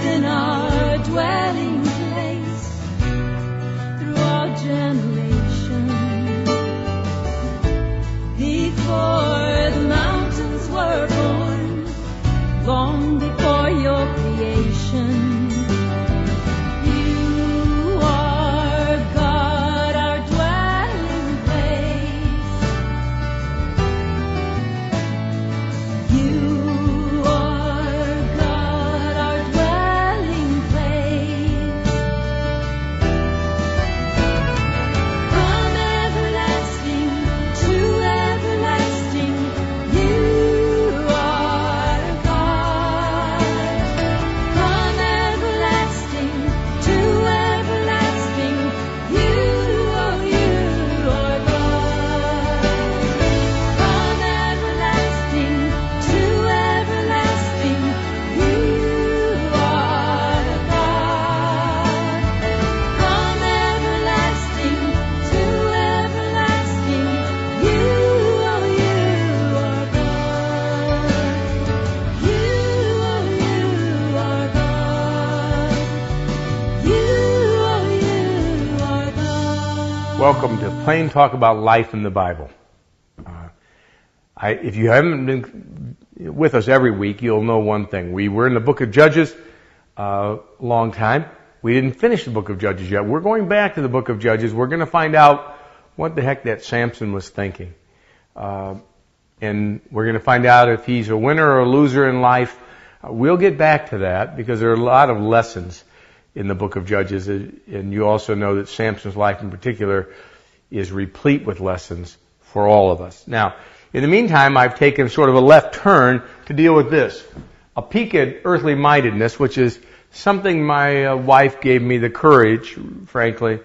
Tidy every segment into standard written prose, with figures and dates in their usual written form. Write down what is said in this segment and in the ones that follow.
in our dwelling place through all generations. Before the mountains were born, long before your creation. Welcome to Plain Talk About Life in the Bible. If you haven't been with us every week, you'll know one thing. We were in the book of Judges a long time. We didn't finish the book of Judges yet. We're going back to the book of Judges. We're going to find out what the heck that Samson was thinking. And we're going to find out if he's a winner or a loser in life. We'll get back to that because there are a lot of lessons in the book of Judges, and you also know that Samson's life in particular is replete with lessons for all of us. Now, in the meantime, I've taken sort of a left turn to deal with this. A peek at Earthly Mindedness, which is something my wife gave me the courage, frankly,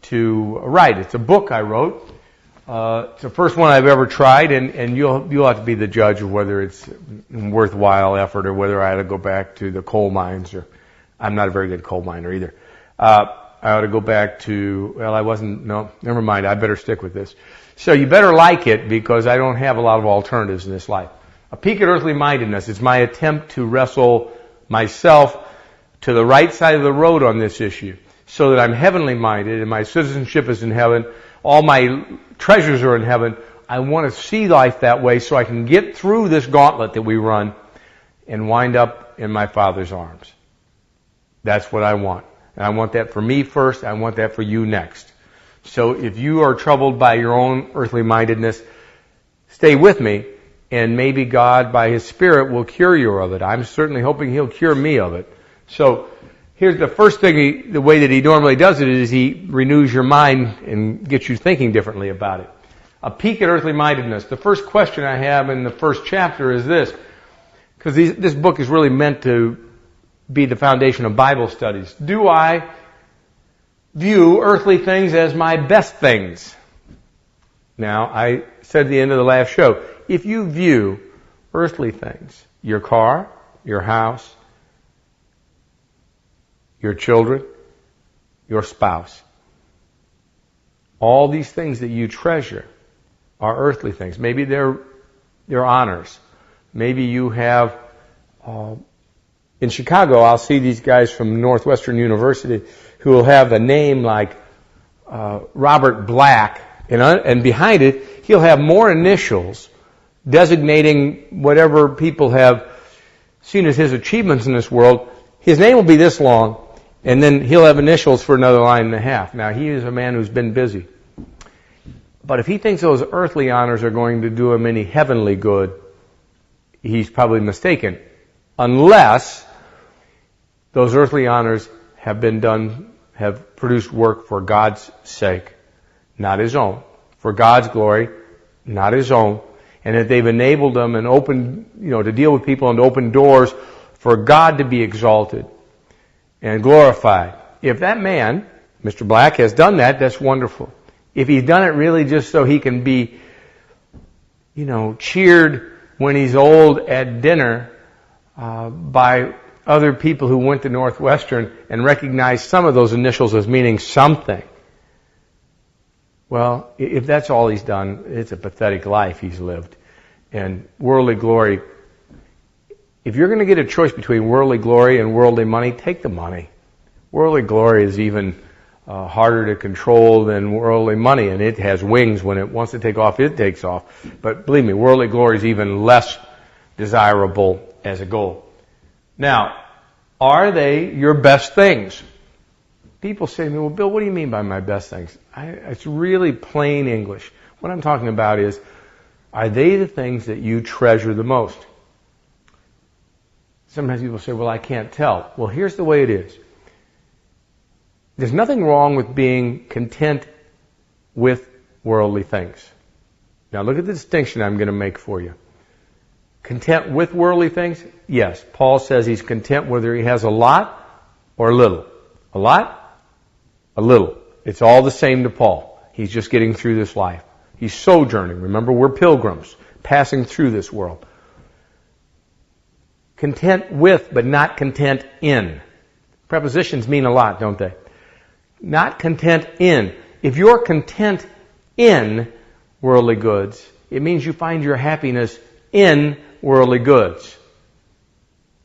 to write. It's a book I wrote. It's the first one I've ever tried, and you'll have to be the judge of whether it's a worthwhile effort or whether I had to go back to the coal mines or I'm not a very good coal miner either. I ought to go back to, never mind, I better stick with this. So you better like it because I don't have a lot of alternatives in this life. A peek at Earthly Mindedness is my attempt to wrestle myself to the right side of the road on this issue so that I'm heavenly minded and my citizenship is in heaven. All my treasures are in heaven. I want to see life that way so I can get through this gauntlet that we run and wind up in my Father's arms. That's what I want. And I want that for me first. I want that for you next. So if you are troubled by your own earthly mindedness, stay with me, and maybe God, by His Spirit, will cure you of it. I'm certainly hoping He'll cure me of it. So here's the first thing, the way that He normally does it is He renews your mind and gets you thinking differently about it. A peek at earthly mindedness. The first question I have in the first chapter is this, because this book is really meant to be the foundation of Bible studies. Do I view earthly things as my best things? Now, I said at the end of the last show, if you view earthly things, your car, your house, your children, your spouse, all these things that you treasure are earthly things. Maybe they're honors. Maybe you have in Chicago, I'll see these guys from Northwestern University who will have a name like Robert Black, and behind it, he'll have more initials designating whatever people have seen as his achievements in this world. His name will be this long, and then he'll have initials for another line and a half. Now, he is a man who's been busy. But if he thinks those earthly honors are going to do him any heavenly good, he's probably mistaken. Unless those earthly honors have produced work for God's sake, not His own. For God's glory, not His own. And that they've enabled them and opened, to deal with people and to open doors for God to be exalted and glorified. If that man, Mr. Black, has done that, that's wonderful. If he's done it really just so he can be, cheered when he's old at dinner by other people who went to Northwestern and recognized some of those initials as meaning something. Well, if that's all he's done, it's a pathetic life he's lived. And worldly glory If you're going to get a choice between worldly glory and worldly money, take the money. Worldly glory is even harder to control than worldly money, and it has wings. When it wants to take off, it takes off. But believe me, worldly glory is even less desirable as a goal. Now, are they your best things? People say to me, well, Bill, what do you mean by my best things? It's really plain English. What I'm talking about is, are they the things that you treasure the most? Sometimes people say, well, I can't tell. Well, here's the way it is. There's nothing wrong with being content with worldly things. Now look at the distinction I'm going to make for you. Content with worldly things? Yes. Paul says he's content whether he has a lot or a little. A lot? A little. It's all the same to Paul. He's just getting through this life. He's sojourning. Remember, we're pilgrims passing through this world. Content with, but not content in. Prepositions mean a lot, don't they? Not content in. If you're content in worldly goods, it means you find your happiness in worldly goods.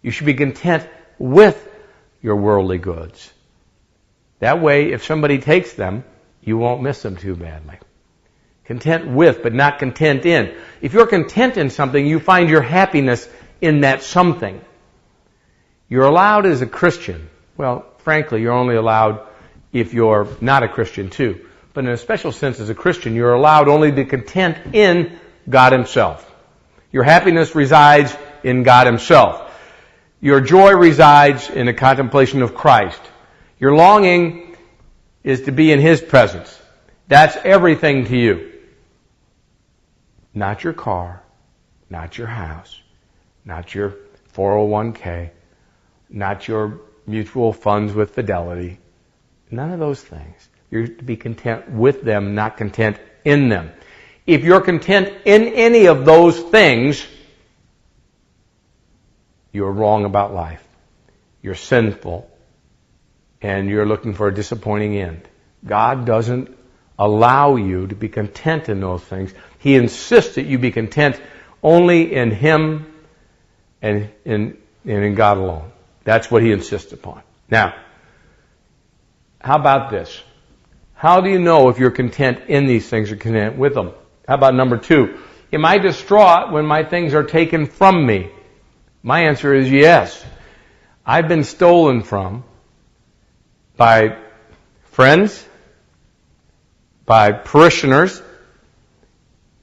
You should be content with your worldly goods. That way, if somebody takes them, you won't miss them too badly. Content with, but not content in. If you're content in something, you find your happiness in that something. You're allowed as a Christian. Well, frankly, you're only allowed if you're not a Christian too. But in a special sense, as a Christian, you're allowed only to be content in God Himself. Your happiness resides in God Himself. Your joy resides in the contemplation of Christ. Your longing is to be in His presence. That's everything to you. Not your car, not your house, not your 401k, not your mutual funds with Fidelity. None of those things. You're to be content with them, not content in them. If you're content in any of those things, you're wrong about life. You're sinful. And you're looking for a disappointing end. God doesn't allow you to be content in those things. He insists that you be content only in Him and in God alone. That's what He insists upon. Now, how about this? How do you know if you're content in these things or content with them? How about number 2? Am I distraught when my things are taken from me? My answer is yes. I've been stolen from by friends, by parishioners,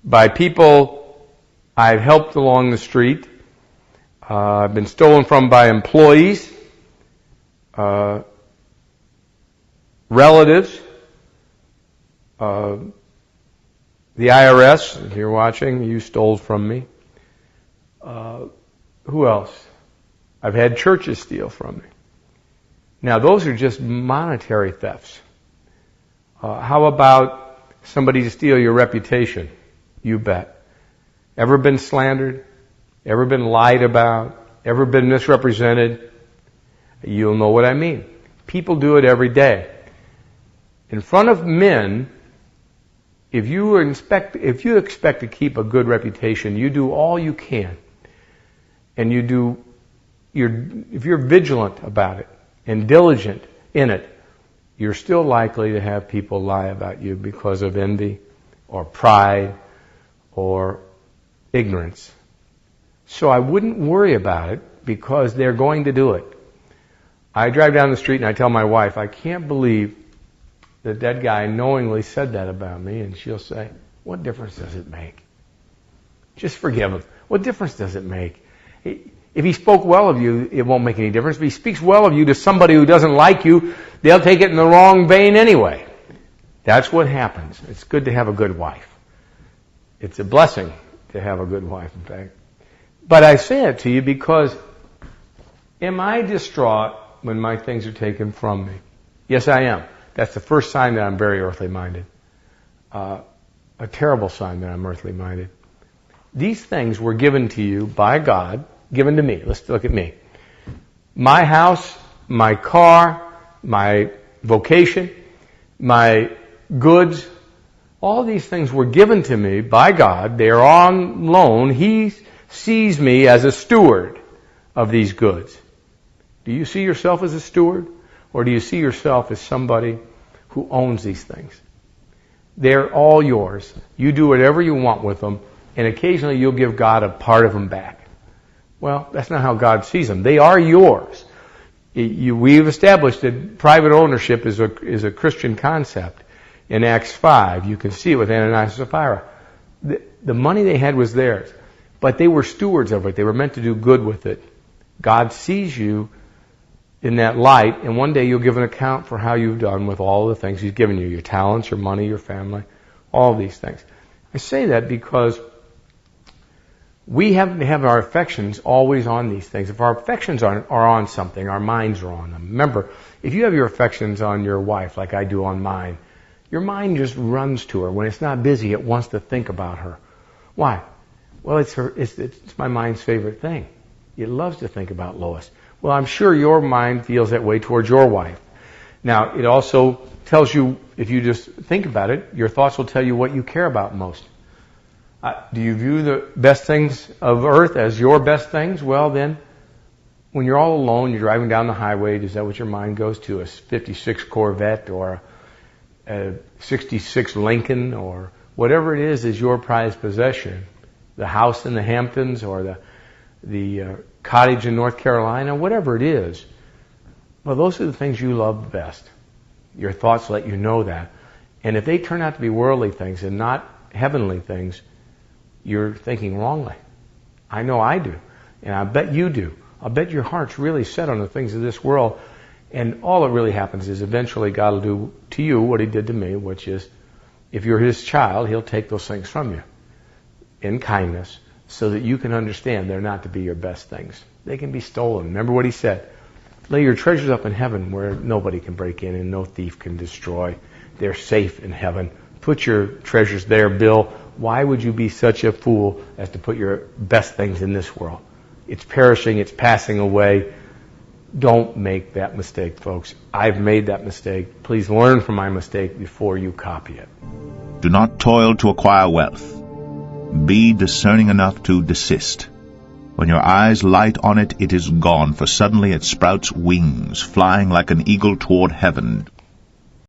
by people I've helped along the street. I've been stolen from by employees, relatives, the IRS, if you're watching, you stole from me. Who else? I've had churches steal from me. Now, those are just monetary thefts. How about somebody to steal your reputation? You bet. Ever been slandered? Ever been lied about? Ever been misrepresented? You'll know what I mean. People do it every day. In front of men, if you expect to keep a good reputation, you do all you can. And if you're vigilant about it and diligent in it, you're still likely to have people lie about you because of envy or pride or ignorance. So I wouldn't worry about it because they're going to do it. I drive down the street and I tell my wife, I can't believe that guy knowingly said that about me. And she'll say, what difference does it make? Just forgive him. What difference does it make? If he spoke well of you, it won't make any difference. If he speaks well of you to somebody who doesn't like you, they'll take it in the wrong vein anyway. That's what happens. It's good to have a good wife. It's a blessing to have a good wife, in fact. But I say it to you because, am I distraught when my things are taken from me? Yes, I am. That's the first sign that I'm very earthly minded. A terrible sign that I'm earthly minded. These things were given to you by God, given to me. Let's look at me. My house, my car, my vocation, my goods, all these things were given to me by God. They are on loan. He sees me as a steward of these goods? Do you see yourself as a steward? Or do you see yourself as somebody who owns these things? They're all yours. You do whatever you want with them, and occasionally you'll give God a part of them back. Well, that's not how God sees them. They are yours. We've established that private ownership is a Christian concept. In Acts 5, you can see it with Ananias and Sapphira. The money they had was theirs, but they were stewards of it. They were meant to do good with it. God sees you in that light, and one day you'll give an account for how you've done with all the things He's given you, your talents, your money, your family, all of these things. I say that because we have to have our affections always on these things. If our affections are on something, our minds are on them. Remember, if you have your affections on your wife, like I do on mine, your mind just runs to her. When it's not busy, it wants to think about her. Why? Well, it's my mind's favorite thing. It loves to think about Lois. Well, I'm sure your mind feels that way towards your wife. Now, it also tells you, if you just think about it, your thoughts will tell you what you care about most. Do you view the best things of earth as your best things? Well, then, when you're all alone, you're driving down the highway, is that what your mind goes to? A 56 Corvette or a 66 Lincoln or whatever it is your prized possession. The house in the Hamptons or the cottage in North Carolina, whatever it is. Well, those are the things you love best. Your thoughts let you know that. And if they turn out to be worldly things and not heavenly things, you're thinking wrongly. I know I do. And I bet you do. I bet your heart's really set on the things of this world. And all that really happens is eventually God will do to you what He did to me, which is, if you're His child, He'll take those things from you in kindness so that you can understand they're not to be your best things. They can be stolen. Remember what He said. Lay your treasures up in heaven where nobody can break in and no thief can destroy. They're safe in heaven. Put your treasures there, Bill. Why would you be such a fool as to put your best things in this world? It's perishing. It's passing away. Don't make that mistake, folks. I've made that mistake. Please learn from my mistake before you copy it. Do not toil to acquire wealth. Be discerning enough to desist. When your eyes light on it, it is gone, for suddenly it sprouts wings, flying like an eagle toward heaven,